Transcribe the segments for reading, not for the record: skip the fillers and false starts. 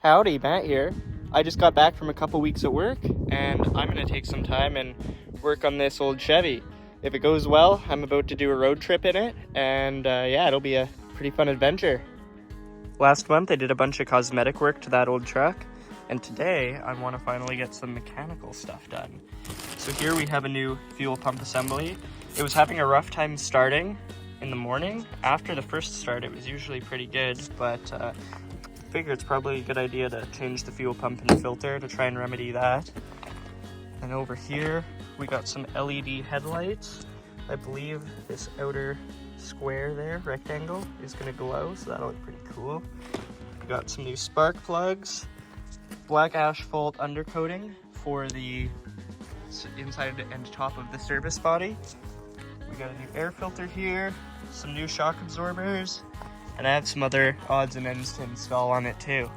Howdy, Matt here. I just got back from a couple weeks at work, and I'm going to take some time and work on this old Chevy. If it goes well, I'm about to do a road trip in it, and yeah, it'll be a pretty fun adventure. Last month I did a bunch of cosmetic work to that old truck, and today I want to finally get some mechanical stuff done. So here we have a new fuel pump assembly. It was having a rough time starting in the morning. After the first start it was usually pretty good, but I figure it's probably a good idea to change the fuel pump and filter to try and remedy that. And over here we got some LED headlights. I believe this outer square there, rectangle, is going to glow, so that'll look pretty cool. We got some new spark plugs, black asphalt undercoating for the inside and top of the service body. We got a new air filter here, some new shock absorbers, and I have some other odds and ends to install on it too.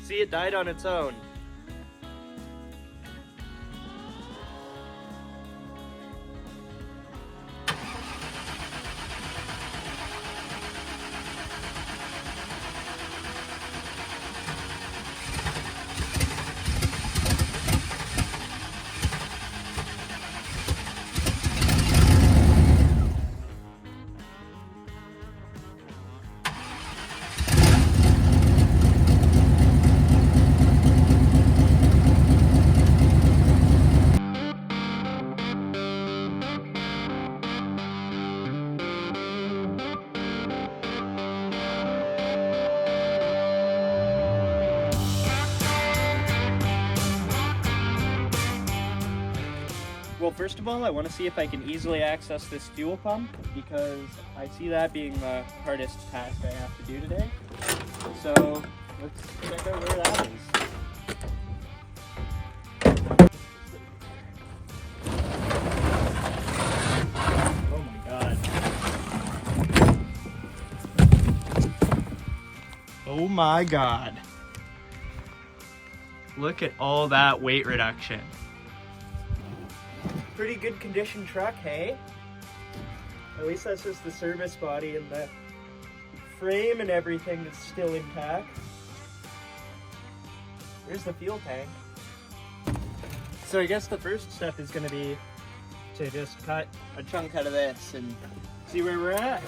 See, it died on its own. Well, first of all, I want to see if I can easily access this fuel pump, because I see that being the hardest task I have to do today. So let's check out where that is. Oh my god. Oh my god. Look at all that weight reduction. Pretty good condition truck, hey? At least that's just the service body, and the frame and everything is still intact. Here's the fuel tank. So I guess the first step is going to be to just cut a chunk out of this and see where we're at.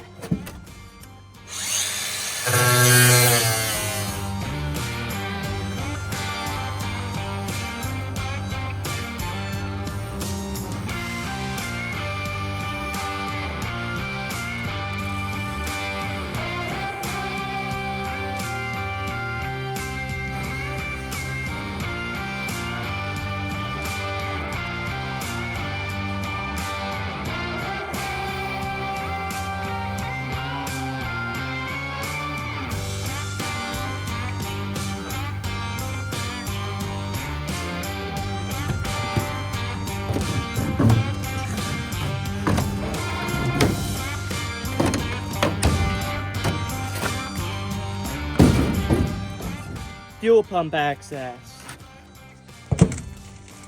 Fuel pump access.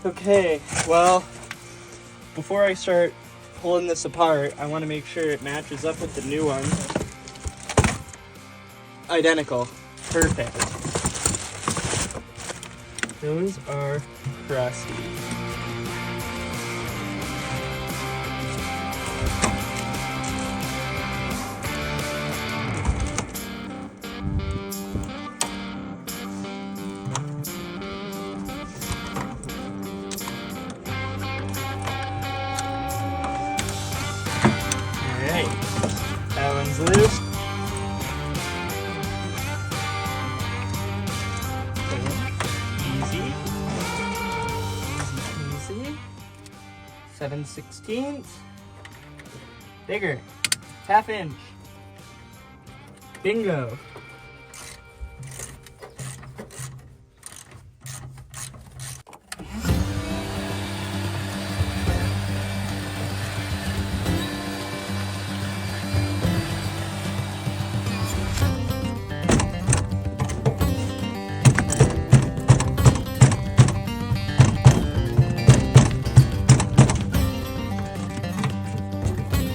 Okay, well, before I start pulling this apart, I want to make sure it matches up with the new one. Identical. Perfect. Those are crusty. That one's loose. Easy. Easy. 7/16. Bigger. 1/2 inch. Bingo.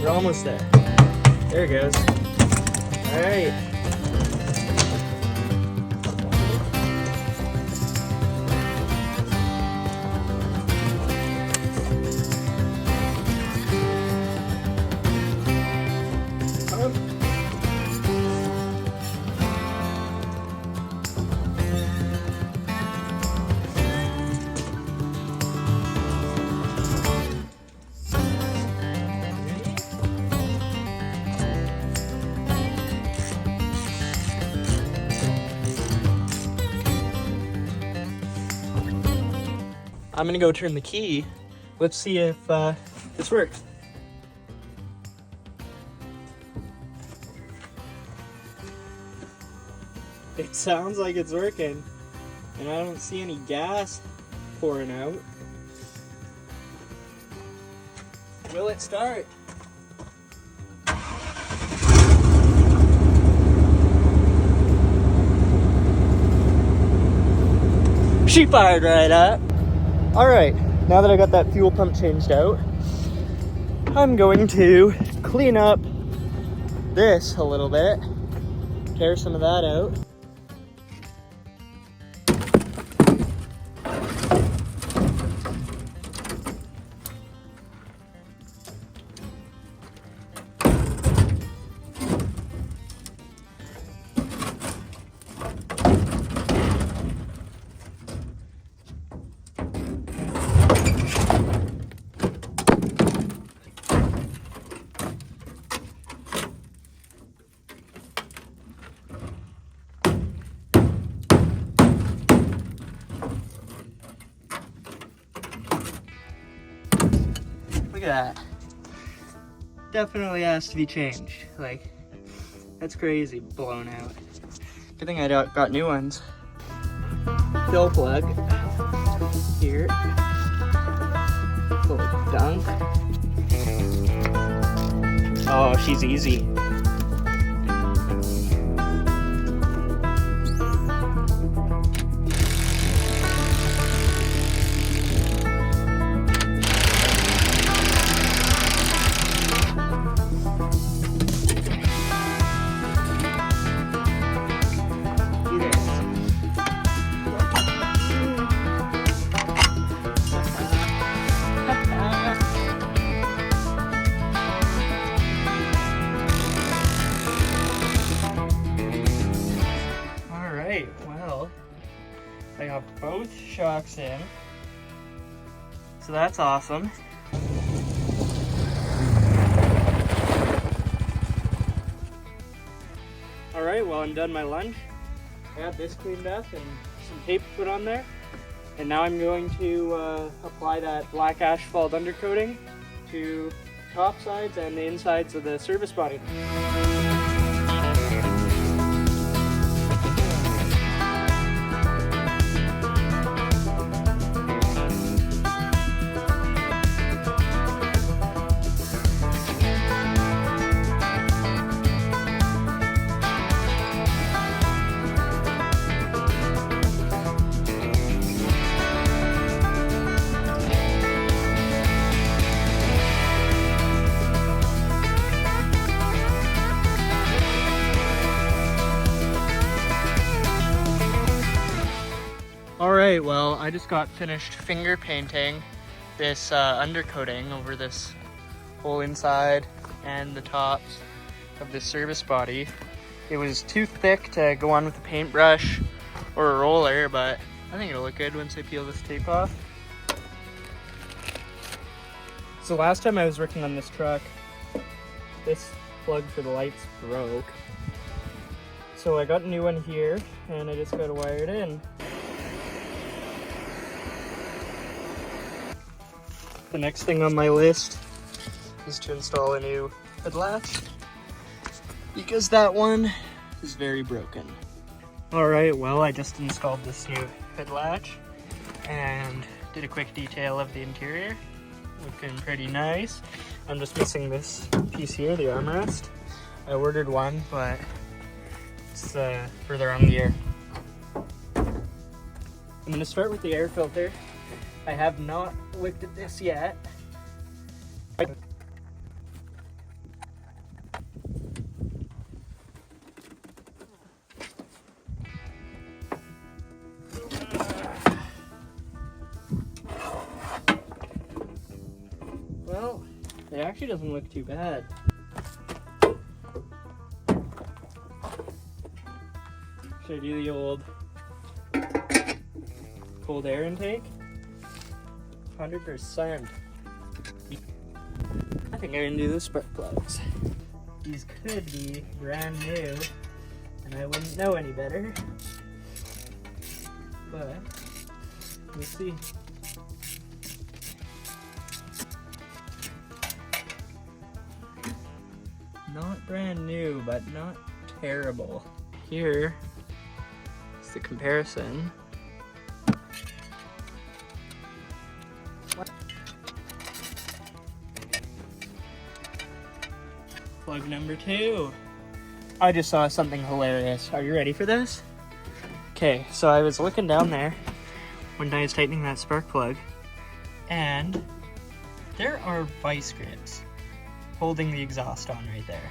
We're almost there. There it goes. All right. I'm gonna go turn the key. Let's see if this works. It sounds like it's working, and I don't see any gas pouring out. Will it start? She fired right up. All right, now that I got that fuel pump changed out, I'm going to clean up this a little bit, tear some of that out. Look at that. Definitely has to be changed. Like, that's crazy, blown out. Good thing I got new ones. Fill plug here. Full of dunk. Oh, she's easy. Well, I got both shocks in, so that's awesome. All right, well, I'm done my lunch. I got this cleaned up and some tape put on there, and now I'm going to apply that black asphalt undercoating to top sides and the insides of the service body. Alright, well, I just got finished finger painting this undercoating over this whole inside and the tops of this service body. It was too thick to go on with a paintbrush or a roller, but I think it'll look good once I peel this tape off. So last time I was working on this truck, this plug for the lights broke. So I got a new one here, and I just got to wire it in. The next thing on my list is to install a new head latch, because that one is very broken. All right, well, I just installed this new head latch and did a quick detail of the interior. Looking pretty nice. I'm just missing this piece here, the armrest. I ordered one, but it's further on the air. I'm gonna start with the air filter. I have not looked at this yet. It actually doesn't look too bad. Should I do the old cold air intake? 100%. I think I can do the spark plugs. These could be brand new, and I wouldn't know any better. But we'll see. Not brand new, but not terrible. Here is the comparison. Plug number 2. I just saw something hilarious. Are you ready for this? Okay, so I was looking down there when I was tightening that spark plug, and there are vice grips holding the exhaust on right there.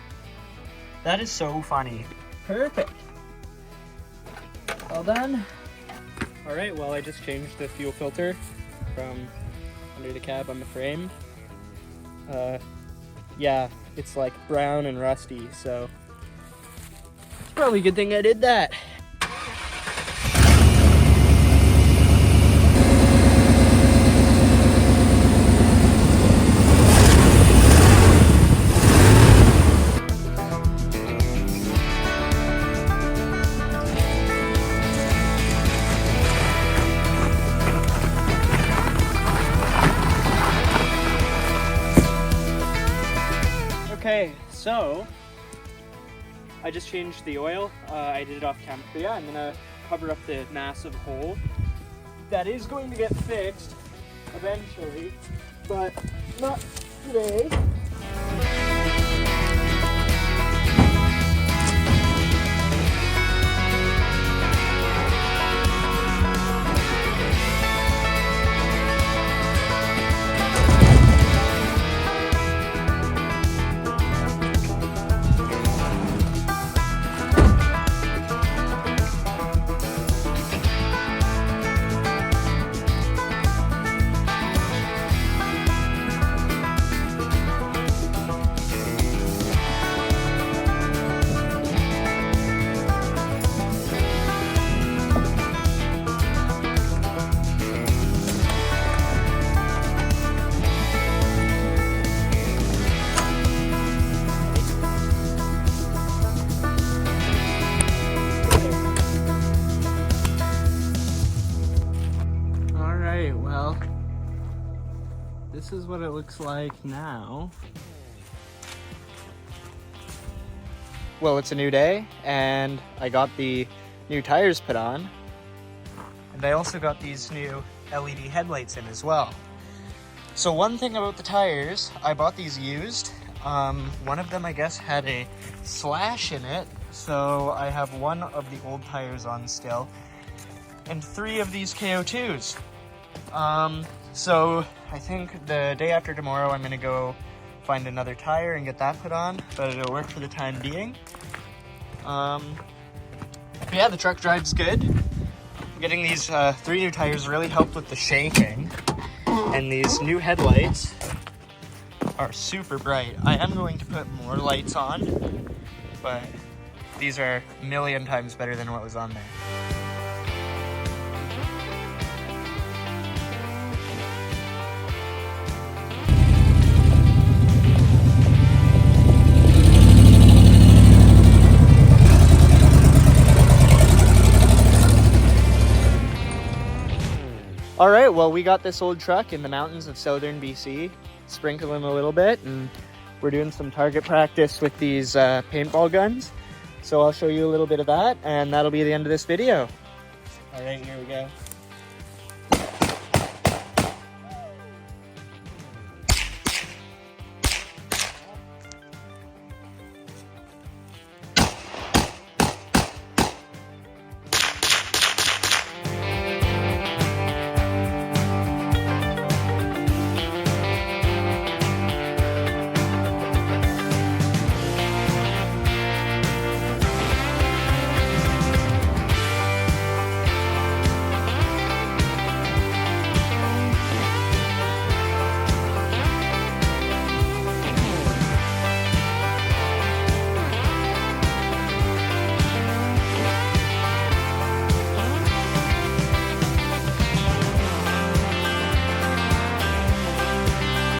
That is so funny. Perfect. All done. All right, well, I just changed the fuel filter from under the cab on the frame. Yeah, it's like brown and rusty, so it's probably a good thing I did that. Okay, so I just changed the oil. I did it off camera. But yeah, I'm gonna cover up the massive hole. That is going to get fixed eventually, but not today. Well, this is what it looks like now. Well, it's a new day, and I got the new tires put on, and I also got these new LED headlights in as well. So one thing about the tires, I bought these used. One of them, I guess, had a slash in it, so I have one of the old tires on still, and 3 of these KO2s. So I think the day after tomorrow I'm gonna go find another tire and get that put on, but it'll work for the time being. But yeah, the truck drives good. Getting these 3 new tires really helped with the shaking, and these new headlights are super bright. I am going to put more lights on, but these are a million times better than what was on there. All right, well, we got this old truck in the mountains of southern BC, sprinkling a little bit, and we're doing some target practice with these paintball guns. So I'll show you a little bit of that, and that'll be the end of this video. All right, here we go.